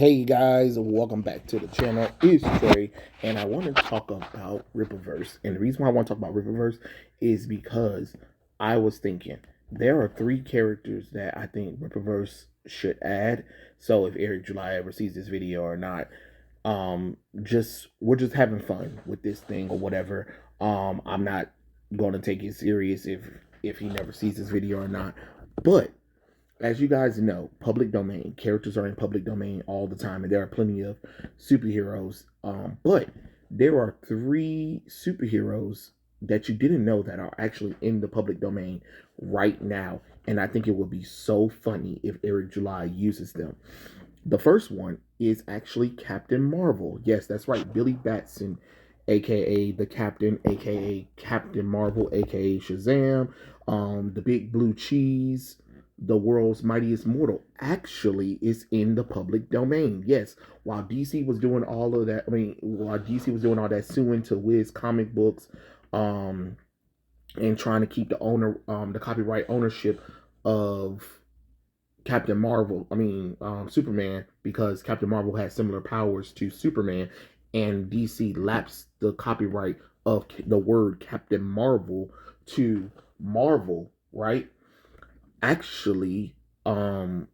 Hey guys, welcome back to the channel. It's Trey, and I want to talk about Rippaverse. And the reason why I want to talk about Rippaverse is because I was thinking there are three characters that I think Rippaverse should add. So if Eric July ever sees this video or not, just we're just having fun with this thing or whatever. I'm not going to take it serious if he never sees this video or not, but as you guys know, public domain characters are in public domain all the time, and there are plenty of superheroes. But there are three superheroes that you didn't know that are actually in the public domain right now, and I think it would be so funny if Eric July uses them. The first one is actually Captain Marvel. Yes, that's right, Billy Batson, aka the Captain, aka Captain Marvel, aka Shazam, the Big Blue Cheese, the world's mightiest mortal, actually is in the public domain. Yes, while DC was doing all of that, while DC was doing all that suing to Wiz comic books, um, and trying to keep the copyright ownership of Captain Marvel, Superman, because Captain Marvel has similar powers to Superman, and DC lapsed the copyright of the word Captain Marvel to Marvel, right? Actually, the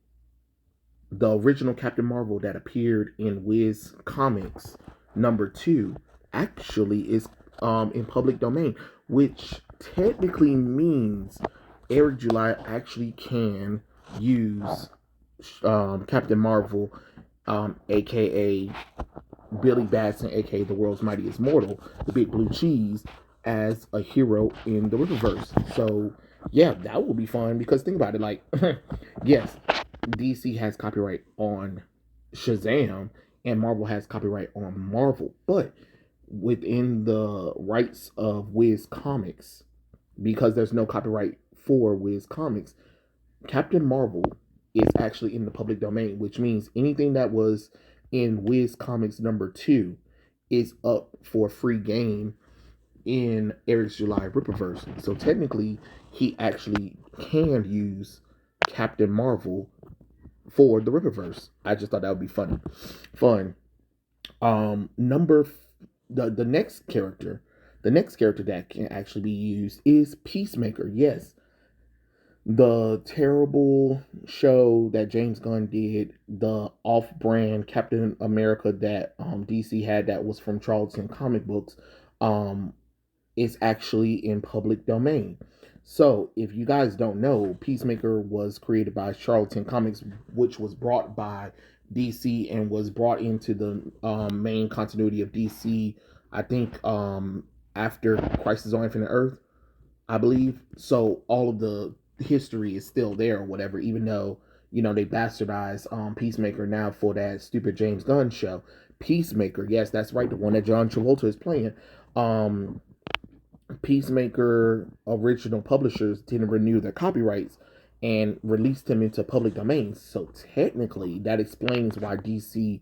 original Captain Marvel that appeared in Wiz Comics #2 actually is in public domain, which technically means Eric July actually can use Captain Marvel, aka Billy Batson, aka the world's mightiest mortal, the Big Blue Cheese, as a hero in the Rippaverse. So yeah, that will be fun because think about it, like yes, DC has copyright on Shazam and Marvel has copyright on Marvel, but within the rights of Wiz Comics, because there's no copyright for Wiz Comics, Captain Marvel is actually in the public domain, which means anything that was in Wiz Comics #2 is up for free game in Eric July Rippaverse. So technically, he actually can use Captain Marvel for the Rippaverse. I just thought that would be fun. Number the next character that can actually be used is Peacemaker. Yes, the terrible show that James Gunn did, the off-brand Captain America that DC had that was from Charlton comic books, um, is actually in public domain. So if you guys don't know, Peacemaker was created by Charlton Comics, which was brought by DC and was brought into the main continuity of DC, I think, after Crisis on Infinite Earth, I believe. So all of the history is still there or whatever, even though, they bastardized Peacemaker now for that stupid James Gunn show. Peacemaker, yes, that's right, the one that John Travolta is playing. Um, Peacemaker original publishers didn't renew their copyrights and released him into public domains. So technically, that explains why DC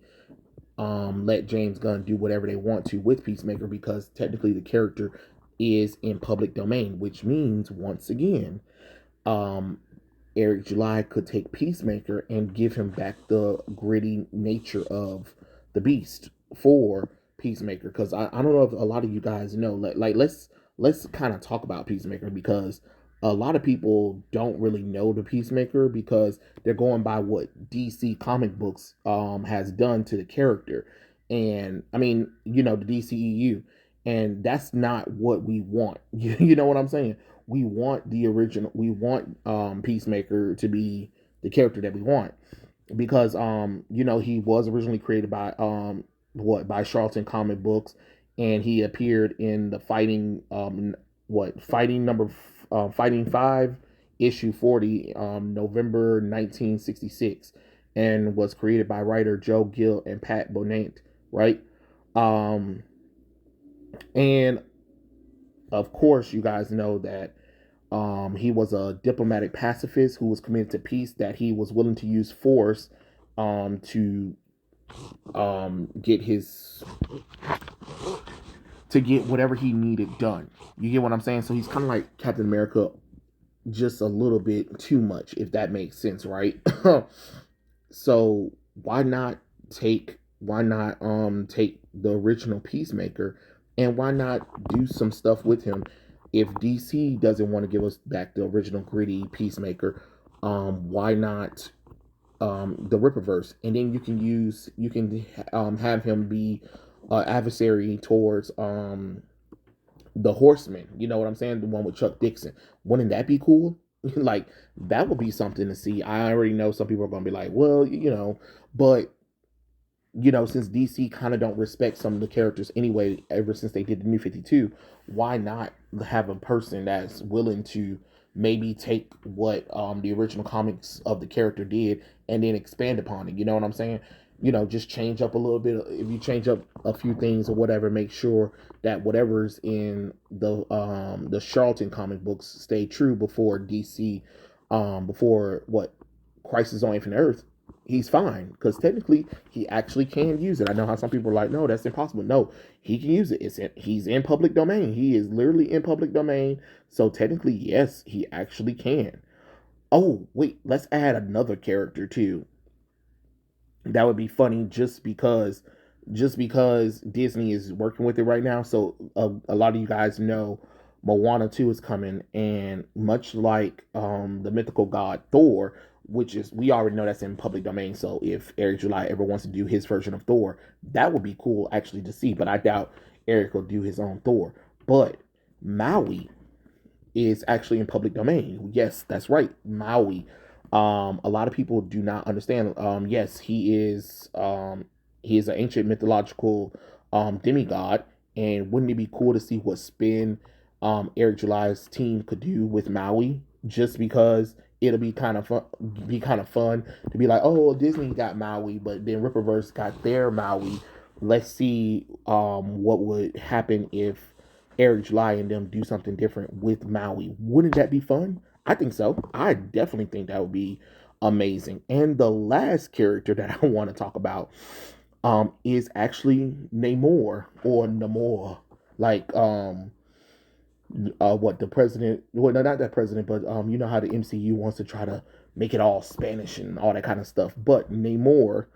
let James Gunn do whatever they want to with Peacemaker, because technically the character is in public domain, which means once again, um, Eric July could take Peacemaker and give him back the gritty nature of the Beast for Peacemaker. Because I don't know if a lot of you guys know, like let's kind of talk about Peacemaker, because a lot of people don't really know the Peacemaker because they're going by what DC comic books has done to the character, and the DCEU, and that's not what we want. You know what I'm saying? We want the original. We want Peacemaker to be the character that we want, because he was originally created by by Charlton comic books, and he appeared in the fighting 5 issue 40, November 1966, and was created by writer Joe Gill and Pat Bonant, right? um and of course, you guys know that he was a diplomatic pacifist who was committed to peace, that he was willing to use force to get his to get whatever he needed done. You get what I'm saying? So he's kind of like Captain America, just a little bit too much, if that makes sense, right? So why not take the original Peacemaker, and why not do some stuff with him? If DC doesn't want to give us back the original gritty Peacemaker, why not the Rippaverse? And then you can have him be adversary towards the Horseman. You know what I'm saying? The one with Chuck Dixon. Wouldn't that be cool? Like, that would be something to see. I already know some people are gonna be like, well, but since DC kind of don't respect some of the characters anyway, ever since they did the New 52, why not have a person that's willing to maybe take what the original comics of the character did and then expand upon it? You know what I'm saying? Just change up a little bit. If you change up a few things or whatever, make sure that whatever's in the Charlton comic books stay true before DC, before what Crisis on Infinite Earth. He's fine because technically he actually can use it. I know how some people are like, no, that's impossible. No, he can use it. He's in public domain. He is literally in public domain. So technically, yes, he actually can. Oh, wait, let's add another character too. That would be funny just because Disney is working with it right now. So a lot of you guys know Moana 2 is coming, and much like the mythical god Thor, which is, we already know that's in public domain. So if Eric July ever wants to do his version of Thor, that would be cool actually to see. But I doubt Eric will do his own Thor. But Maui is actually in public domain. Yes, that's right, Maui. A lot of people do not understand. Yes, he is an ancient mythological demigod, and wouldn't it be cool to see what spin Eric July's team could do with Maui? Just because it'll be kind of fun to be like, oh, Disney got Maui, but then Rippaverse got their Maui. Let's see what would happen if Eric July and them do something different with Maui. Wouldn't that be fun? I think so. I definitely think that would be amazing. And the last character that I want to talk about is actually Namor, or Namor. Like what the president, well, no, not that president, but you know how the MCU wants to try to make it all Spanish and all that kind of stuff. But Namor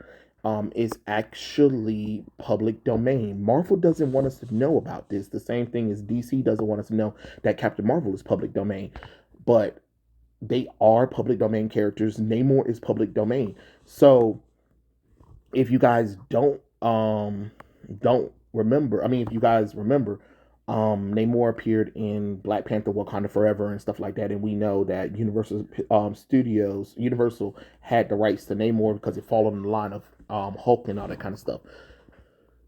is actually public domain. Marvel doesn't want us to know about this. The same thing as DC doesn't want us to know that Captain Marvel is public domain. But they are public domain characters. Namor is public domain. So if you guys don't remember, I mean, if you guys remember, Namor appeared in Black Panther: Wakanda Forever and stuff like that, and we know that Universal had the rights to Namor because it followed in the line of Hulk and all that kind of stuff.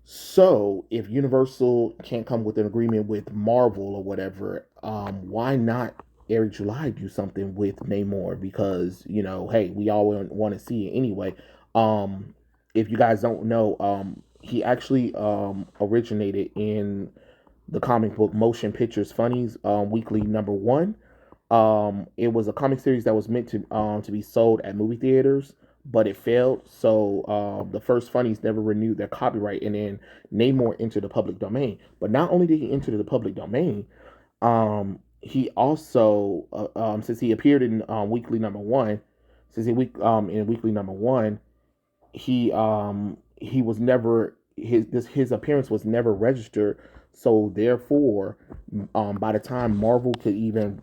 So if Universal can't come with an agreement with Marvel or whatever, why not Eric July do something with Namor? Because hey, we all want to see it anyway. If you guys don't know, he actually originated in the comic book Motion Pictures Funnies Weekly #1. It was a comic series that was meant to be sold at movie theaters, but it failed. So the first Funnies never renewed their copyright, and then Namor entered the public domain. But not only did he enter the public domain, he also since he appeared in Weekly #1, since he in Weekly #1, he was never his appearance was never registered. So therefore, by the time Marvel could even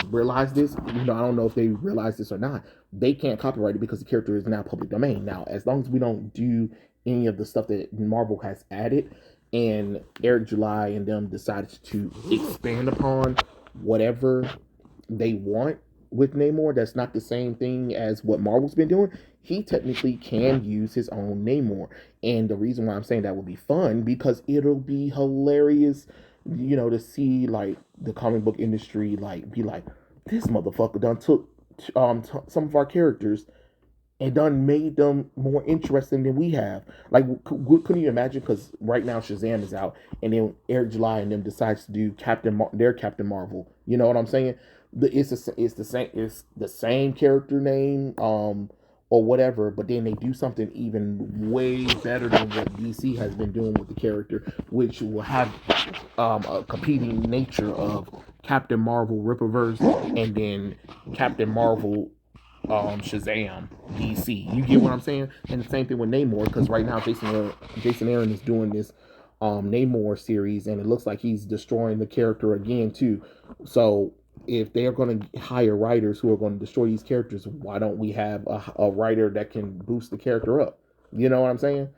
realize this, I don't know if they realize this or not, they can't copyright it because the character is now public domain. Now, as long as we don't do any of the stuff that Marvel has added, and Eric July and them decided to expand upon whatever they want with Namor, that's not the same thing as what Marvel's been doing. He technically can use his own Namor. And the reason why I'm saying that would be fun, because it'll be hilarious, to see like the comic book industry like be like, this motherfucker done took some of our characters and done made them more interesting than we have. Like, couldn't you imagine? Because right now Shazam is out, and then Eric July and them decides to do their Captain Marvel. You know what I'm saying? It's the same character name, or whatever, but then they do something even way better than what DC has been doing with the character, which will have a competing nature of Captain Marvel Rippaverse, and then Captain Marvel Shazam DC. You get what I'm saying? And the same thing with Namor, because right now Jason Aaron is doing this Namor series, and it looks like he's destroying the character again too. So if they are going to hire writers who are going to destroy these characters, why don't we have a writer that can boost the character up? You know what I'm saying?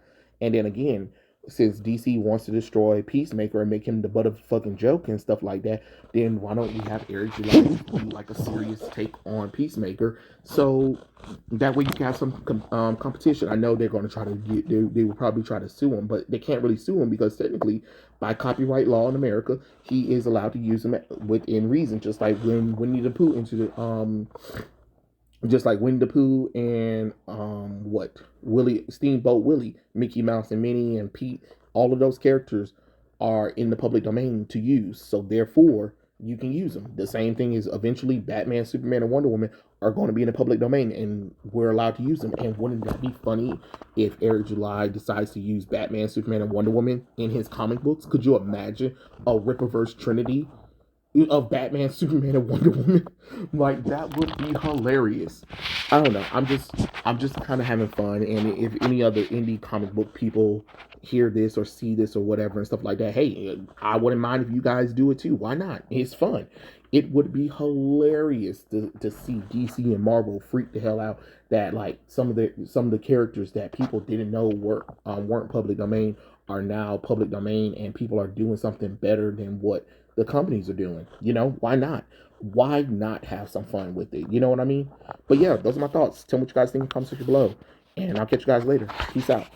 And then again, since DC wants to destroy Peacemaker and make him the butt of a fucking joke and stuff like that, then why don't we have Eric July do like a serious take on Peacemaker? So that way you can have some competition. I know they're going to try to get, they will probably try to sue him, but they can't really sue him because technically, by copyright law in America, he is allowed to use them within reason, just like when Winnie the Pooh into the just like Winnie the Pooh and what Willie Steamboat Willie, Mickey Mouse and Minnie and Pete, all of those characters are in the public domain to use. So therefore, you can use them. The same thing is eventually Batman, Superman, and Wonder Woman are going to be in the public domain, and we're allowed to use them. And wouldn't that be funny if Eric July decides to use Batman, Superman, and Wonder Woman in his comic books? Could you imagine a Rippaverse Trinity of Batman, Superman, and Wonder Woman? Like that would be hilarious. I don't know. I'm just kind of having fun. And if any other indie comic book people hear this or see this or whatever and stuff like that, hey, I wouldn't mind if you guys do it too. Why not? It's fun. It would be hilarious to see DC and Marvel freak the hell out that like some of the characters that people didn't know weren't public domain are now public domain, and people are doing something better than what the companies are doing. Why not? Why not have some fun with it? You know what I mean? But yeah, those are my thoughts. Tell me what you guys think in the comment section below. And I'll catch you guys later. Peace out.